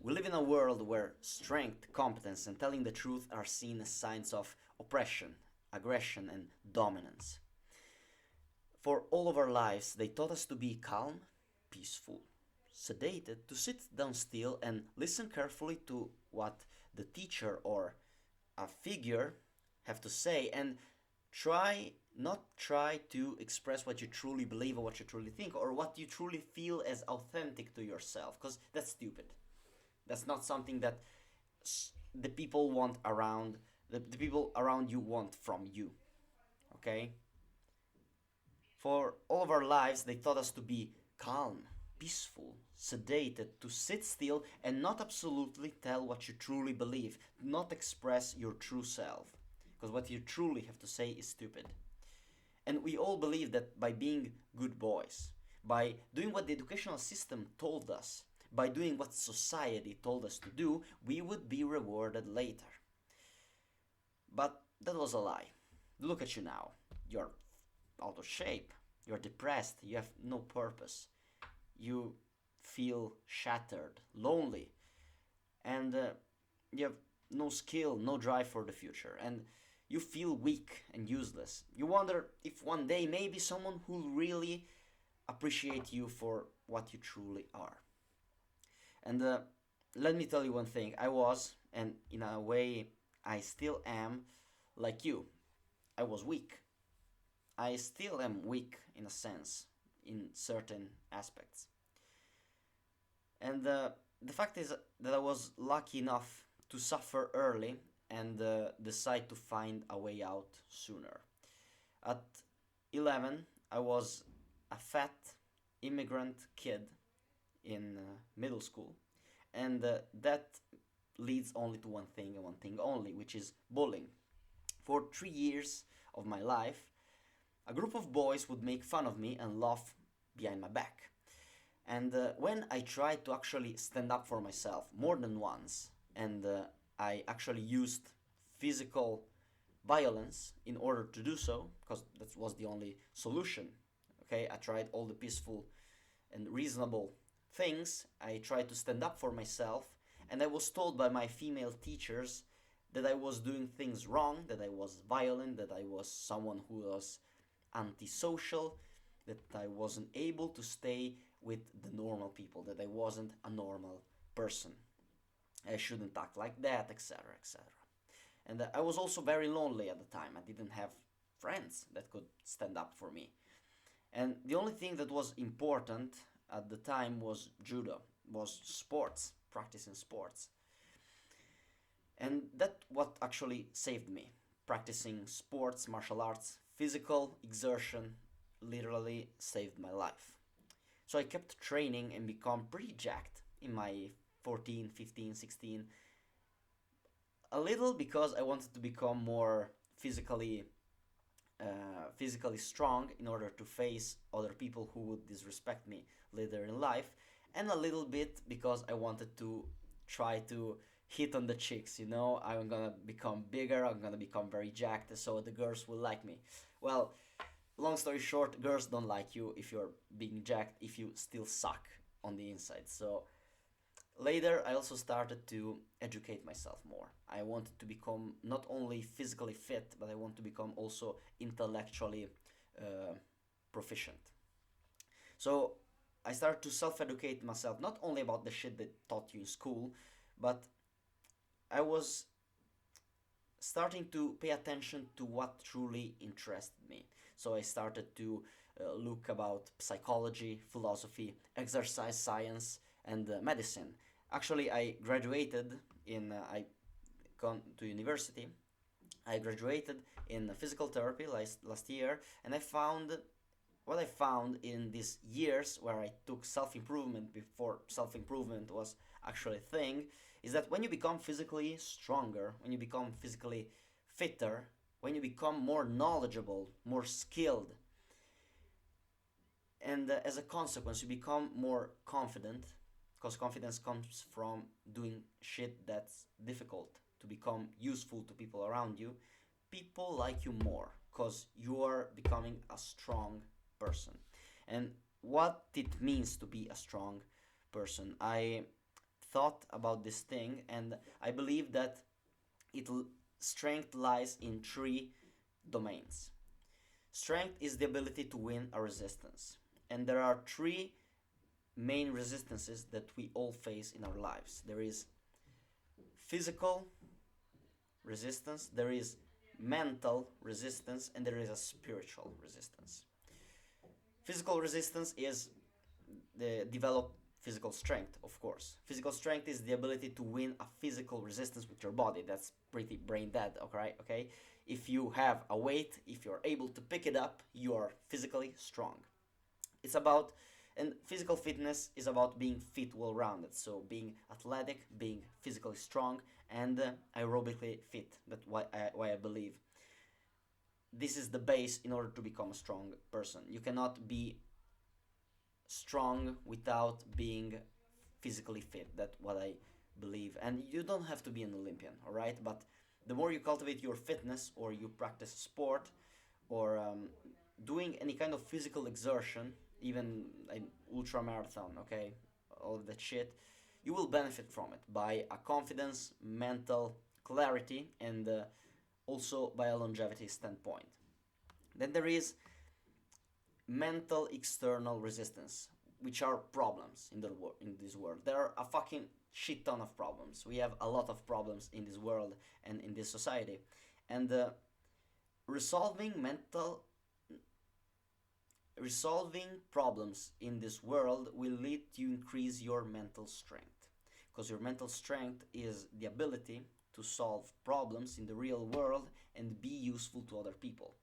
We live in a world where strength, competence, and telling the truth are seen as signs of oppression, aggression, and dominance. For all of our lives, they taught us to be calm, peaceful, sedated, to sit down still and listen carefully to what the teacher or a figure have to say, and try to express what you truly believe or what you truly think or what you truly feel as authentic to yourself, because that's stupid. That's not something that the people want around, the people around you want from you. Okay? For all of our lives, they taught us to be calm, peaceful, sedated, to sit still and not absolutely tell what you truly believe, not express your true self, because what you truly have to say is stupid. And we all believe that by being good boys, by doing what the educational system told us, by doing what society told us to do, we would be rewarded later. But that was a lie. Look at you now. You're out of shape. You're depressed. You have no purpose. You feel shattered, lonely, and you have no skill, no drive for the future. And you feel weak and useless. You wonder if one day maybe someone will really appreciate you for what you truly are. And let me tell you one thing. I was, and in a way, I still am like you. I was weak. I still am weak in a sense, in certain aspects. And the fact is that I was lucky enough to suffer early and decide to find a way out sooner. At 11, I was a fat immigrant kid in middle school, and that leads only to one thing and one thing only, which is bullying. For 3 years of my life, a group of boys would make fun of me and laugh behind my back. And when I tried to actually stand up for myself more than once, and I actually used physical violence in order to do so, because that was the only solution. Okay, I tried all the peaceful and reasonable things. I tried to stand up for myself, and I was told by my female teachers that I was doing things wrong, that I was violent, that I was someone who was antisocial, that I wasn't able to stay with the normal people, that I wasn't a normal person. I shouldn't act like that, etc., etc. And I was also very lonely at the time. I didn't have friends that could stand up for me. And the only thing that was important at the time was judo, was sports, practicing sports. And that what actually saved me. Practicing sports, martial arts, physical exertion literally saved my life. So I kept training and become pretty jacked in my 14, 15, 16. A little because I wanted to become more physically strong in order to face other people who would disrespect me later in life, and a little bit because I wanted to try to hit on the chicks. I'm gonna become bigger, I'm gonna become very jacked, so the girls will like me. Well, long story short, girls don't like you if you're being jacked, if you still suck on the inside. So later, I also started to educate myself more. I wanted to become not only physically fit, but I want to become also intellectually uh, proficient. So I started to self-educate myself, not only about the shit they taught you in school, but I was starting to pay attention to what truly interested me. So I started to look about psychology, philosophy, exercise science, and medicine. Actually, I gone to university. I graduated in physical therapy last year, and what I found in these years where I took self-improvement before self-improvement was actually a thing, is that when you become physically stronger, when you become physically fitter, when you become more knowledgeable, more skilled, and as a consequence, you become more confident, because confidence comes from doing shit that's difficult to become useful to people around you. People like you more because you are becoming a strong person. And what it means to be a strong person, I thought about this thing, and I believe that it strength lies in three domains. Strength is the ability to win a resistance, and there are three main resistances that we all face in our lives. There is physical resistance, there is mental resistance, and there is a spiritual resistance. Physical resistance is the developed physical strength, of course. Physical strength is the ability to win a physical resistance with your body. That's pretty brain dead, okay? If you have a weight, if you're able to pick it up, you are physically strong. It's about, and physical fitness is about being fit, well rounded. So being athletic, being physically strong, and aerobically fit. That's why I believe this is the base in order to become a strong person. You cannot be strong without being physically fit. That's what I believe. And you don't have to be an Olympian, all right? But the more you cultivate your fitness, or you practice sport, or doing any kind of physical exertion, even an ultra marathon, okay, all of that shit, you will benefit from it by a confidence, mental clarity, and also by a longevity standpoint. Then there is mental external resistance, which are problems in this world. There are a fucking shit ton of problems. We have a lot of problems in this world and in this society, and resolving problems in this world will lead to increase your mental strength, because your mental strength is the ability to solve problems in the real world and be useful to other people.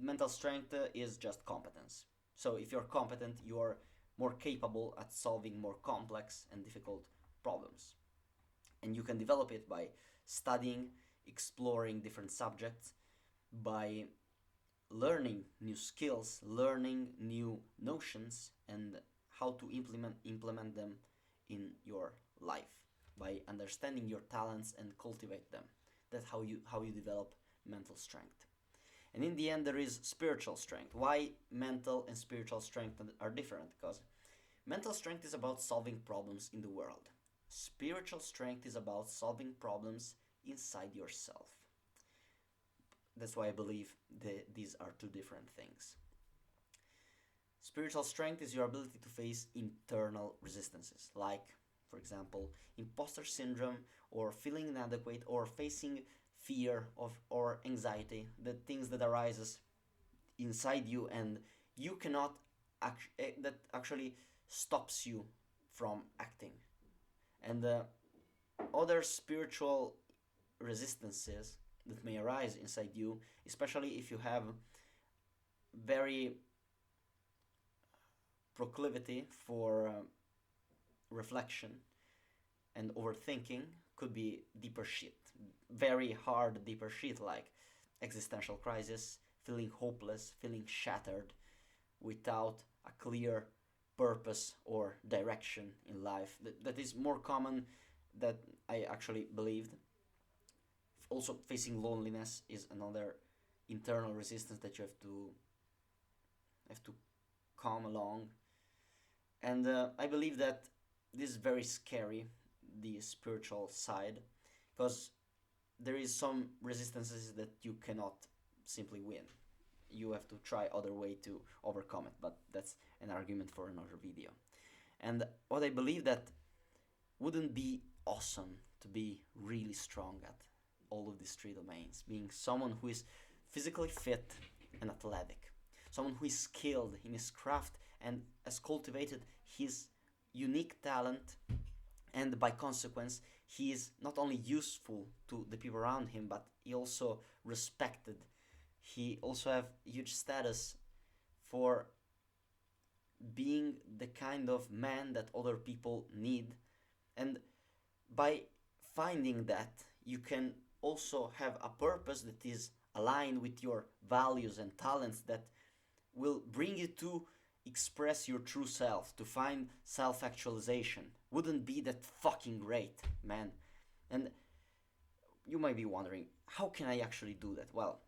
Mental strength is just competence. So if you're competent, you're more capable at solving more complex and difficult problems. And you can develop it by studying, exploring different subjects, by learning new skills, learning new notions, and how to implement them in your life, by understanding your talents and cultivate them. That's how you develop mental strength. And in the end, there is spiritual strength. Why mental and spiritual strength are different? Because mental strength is about solving problems in the world. Spiritual strength is about solving problems inside yourself. That's why I believe these are two different things. Spiritual strength is your ability to face internal resistances, like, for example, imposter syndrome, or feeling inadequate, or facing fear or anxiety, the things that arises inside you and you cannot that actually stops you from acting. And other spiritual resistances that may arise inside you, especially if you have very proclivity for reflection and overthinking, could be deeper shit, very hard deeper shit, like existential crisis, feeling hopeless, feeling shattered, without a clear purpose or direction in life. That is more common that I actually believed. Also, facing loneliness is another internal resistance that you have to come along. And I believe that this is very scary, the spiritual side, because there is some resistances that you cannot simply win. You have to try other way to overcome it, but that's an argument for another video. And what I believe, that wouldn't be awesome to be really strong at all of these three domains, being someone who is physically fit and athletic, someone who is skilled in his craft and has cultivated his unique talent, and by consequence he is not only useful to the people around him, but he also respected. He also have huge status for being the kind of man that other people need. And by finding that, you can also have a purpose that is aligned with your values and talents, that will bring you to express your true self, to find self-actualization. Wouldn't be that fucking great, man? And you might be wondering, how can I actually do that? Well,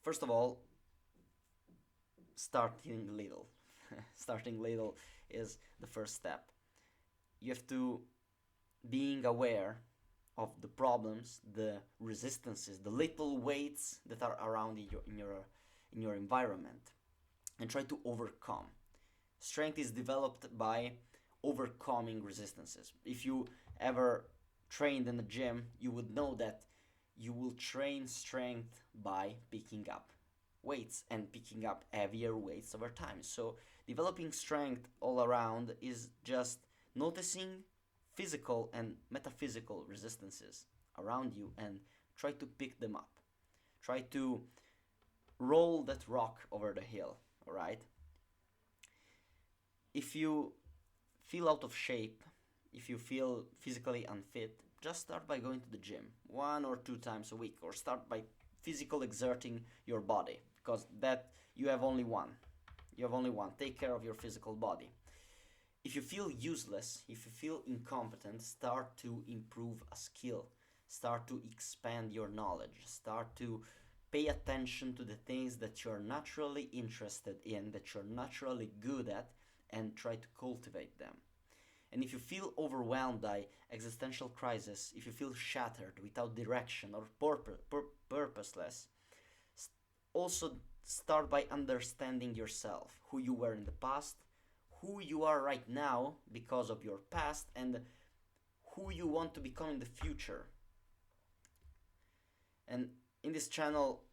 first of all, starting little. Starting little is the first step. You have to being aware of the problems, the resistances, the little weights that are around in your environment, and try to overcome. Strength is developed by overcoming resistances. If you ever trained in the gym, you would know that you will train strength by picking up weights and picking up heavier weights over time. So developing strength all around is just noticing physical and metaphysical resistances around you and try to pick them up. Try to roll that rock over the hill, all right? If you feel out of shape, if you feel physically unfit, just start by going to the gym 1 or 2 times a week, or start by physical exerting your body, because that you have only one. You have only one. Take care of your physical body. If you feel useless, if you feel incompetent, start to improve a skill. Start to expand your knowledge. Start to pay attention to the things that you're naturally interested in, that you're naturally good at, and try to cultivate them. And if you feel overwhelmed by existential crisis, if you feel shattered, without direction or purposeless, also start by understanding yourself, who you were in the past, who you are right now because of your past, and who you want to become in the future. And in this channel,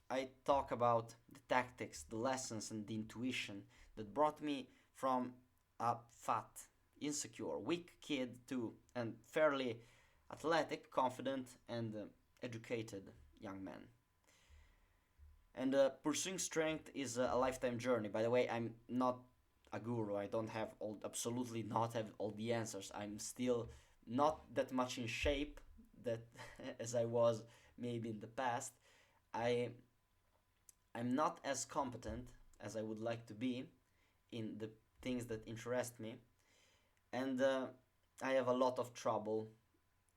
I talk about the tactics, the lessons, and the intuition that brought me from a fat, insecure, weak kid to a fairly athletic, confident, and educated young man. And pursuing strength is a lifetime journey. By the way, I'm not a guru. I don't have absolutely not have all the answers. I'm still not that much in shape that as I was maybe in the past. I I'm not as competent as I would like to be in the things that interest me, and I have a lot of trouble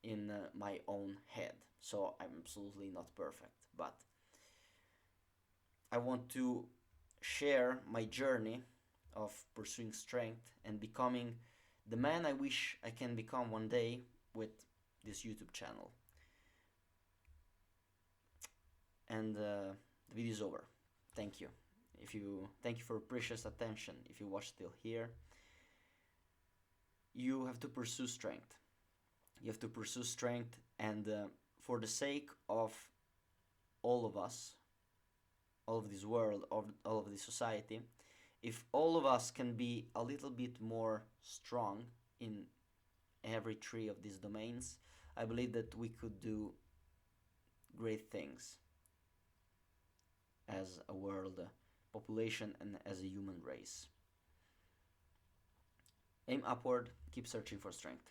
in my own head. So I'm absolutely not perfect, but I want to share my journey of pursuing strength and becoming the man I wish I can become one day with this YouTube channel. And the video is over. Thank you. Thank you for precious attention. If you watch till here, you have to pursue strength. You have to pursue strength, and for the sake of all of us, all of this world, all of this society, if all of us can be a little bit more strong in every three of these domains, I believe that we could do great things as a world population and as a human race. Aim upward, keep searching for strength.